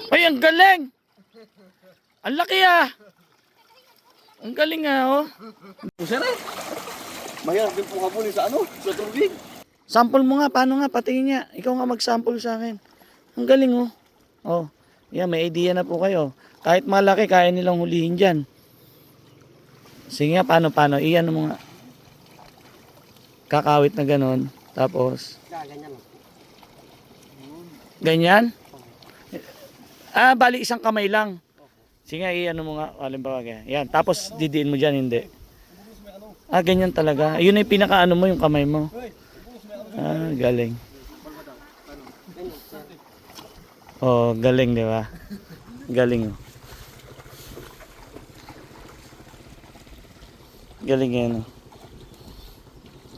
Ay, ang galing! Ang laki ah! Ang galing ah, oh. Sir eh. Mahirap din pong habulin sa ano, sa tubig. Sample mo nga, paano nga, patingin niya. Ikaw nga mag-sample sa akin. Ang galing oh. Oh, yan, may idea na po kayo. Kahit malaki, kaya nilang hulihin dyan. Sige nga, paano? Iyan mo nga. Kakawit na ganon. Tapos, Ganyan lang. ganyan? Ah, bali isang kamay lang. Sige nga, iyan mo nga. Halimbawa, yan. Tapos, didiin mo dyan, hindi. Ah, ganyan talaga. Yun yung pinaka-ano mo, yung kamay mo. Ah, galing. Oh, galing, di ba? Galing. Galing yan. Oh.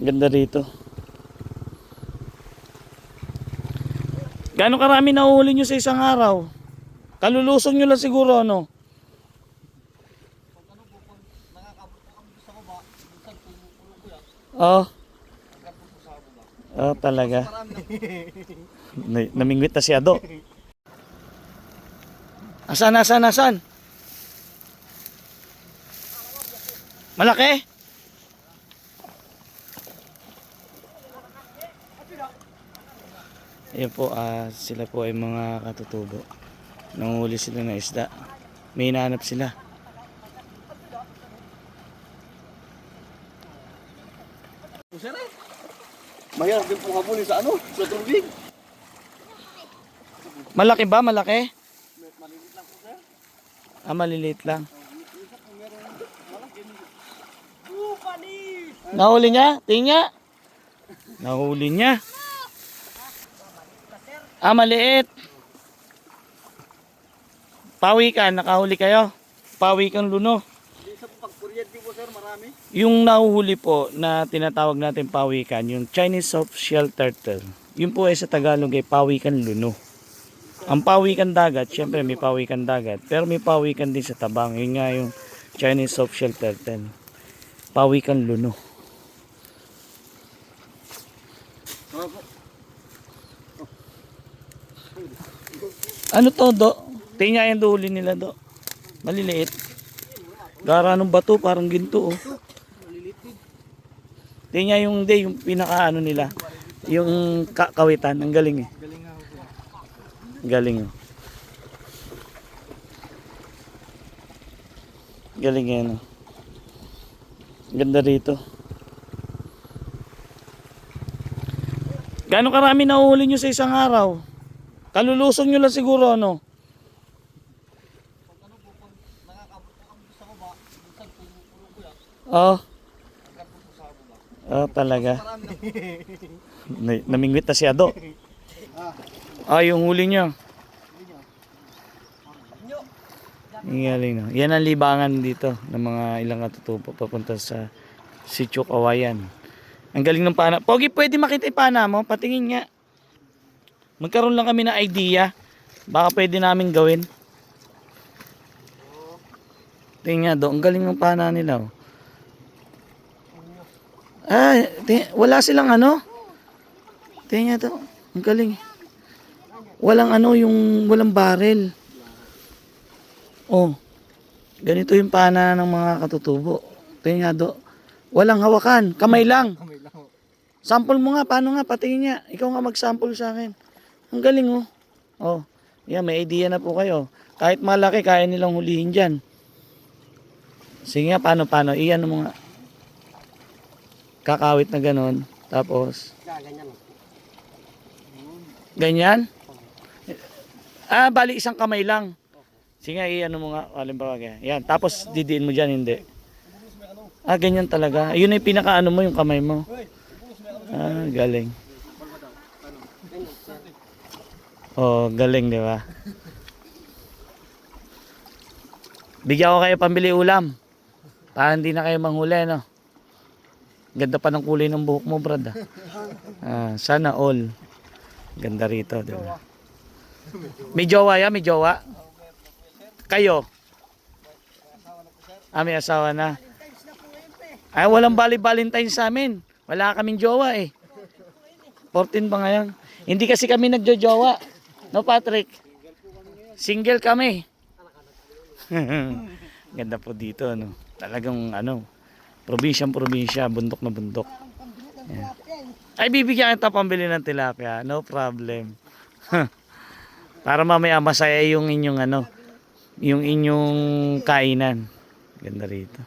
Ganda rito. Gaano karami nahuhuli nyo sa isang araw? Kalulusong nyo lang siguro, ano? Oh. Oh, talaga. Namingwit na si Ado. Asan? Malaki? Ayan po, sila po ay mga katutubo. Nanguhuli sila ng isda. May hinahanap sila. Sir eh. Mahirap din pong habulin sa ano, sa tubig. Malaki ba? Malaki? Maliliit lang po sir. Ah, maliliit lang. Nahuli niya? Tingnan niya. Nahuli niya. Ah, maliit. Pawikan, nakahuli kayo? Pawikan luno. Hindi sa pagkuryente po sir, marami. Yung nahuhuli po na tinatawag natin pawikan, yung Chinese soft shell turtle. Yun po ay sa Tagalog ay pawikan luno. Ang pawikan dagat, syempre may pawikan dagat, pero may pawikan din sa tabang. Yun nga yung Chinese soft shell turtle. Pawikan luno. Ano to, Do? Tingnan yung duhuli nila, Do. Maliliit. Gara ng bato, parang ginto, oh. Tingnan yung, yung pinaka-ano nila. Yung kawitan. Ang galing, eh. Galing, oh. Galing, yan, oh. Ganda rito. Gaano karami nahuhuli nyo sa isang araw? Kalulusong nyo lang siguro, ano? Oh. Oh, talaga. Namingwit na si Ado. Ah, yung huli nyo. Galing, no? Yan ang libangan dito ng mga ilang katutubo papunta sa Sitio Kawayan. Ang galing ng pana. Pogi, pwede makita yung pana mo? Patingin nga. Magkaroon lang kami ng idea. Baka pwede namin gawin. Tingnan nga doon. Ang galing ng pana nila. Oh. Ah, wala silang ano. Tingnan nga to. Ang galing. Walang ano, yung walang barrel. Oh. Ganito yung pana ng mga katutubo. Tingnan nga do. Walang hawakan. Kamay lang. Sample mo nga. Paano nga? Patingin niya. Ikaw nga mag-sample sa akin. Ang galing oh. Oh. Yan, may idea na po kayo. Kahit malaki, kaya nilang hulihin dyan. Sige nga, paano? Iyan mo nga. Kakawit na ganon. Tapos, Ganyan lang. ganyan? Ah, bali isang kamay lang. Sige nga, iyan mo nga. Halimbawa, yan. Tapos, didiin mo dyan, hindi. Ah, ganyan talaga. Yun yung pinaka-ano mo, yung kamay mo. Ah, galing. Oh, galing, di ba? Bigyan ko kayo pambili ulam. Para hindi na kayo manghuli, no? Ganda pa ng kulay ng buhok mo, brad. Ah, sana all. Ganda rito, di ba? May jowa yan, may jowa. Kayo? Ah, may asawa na. Ay, walang Valentine's sa amin. Wala kaming jowa eh. 14 pa ngayon. Hindi kasi kami nagjojowa. No, Patrick? Single kami. Ganda po dito, ano. Talagang, ano, probinsyang-probinsya, bundok na bundok. Yan. Ay, bibigyan kita pambili ng tilapia. No problem. Para mamaya masaya yung inyong, ano, yung inyong kainan. Ganda rito.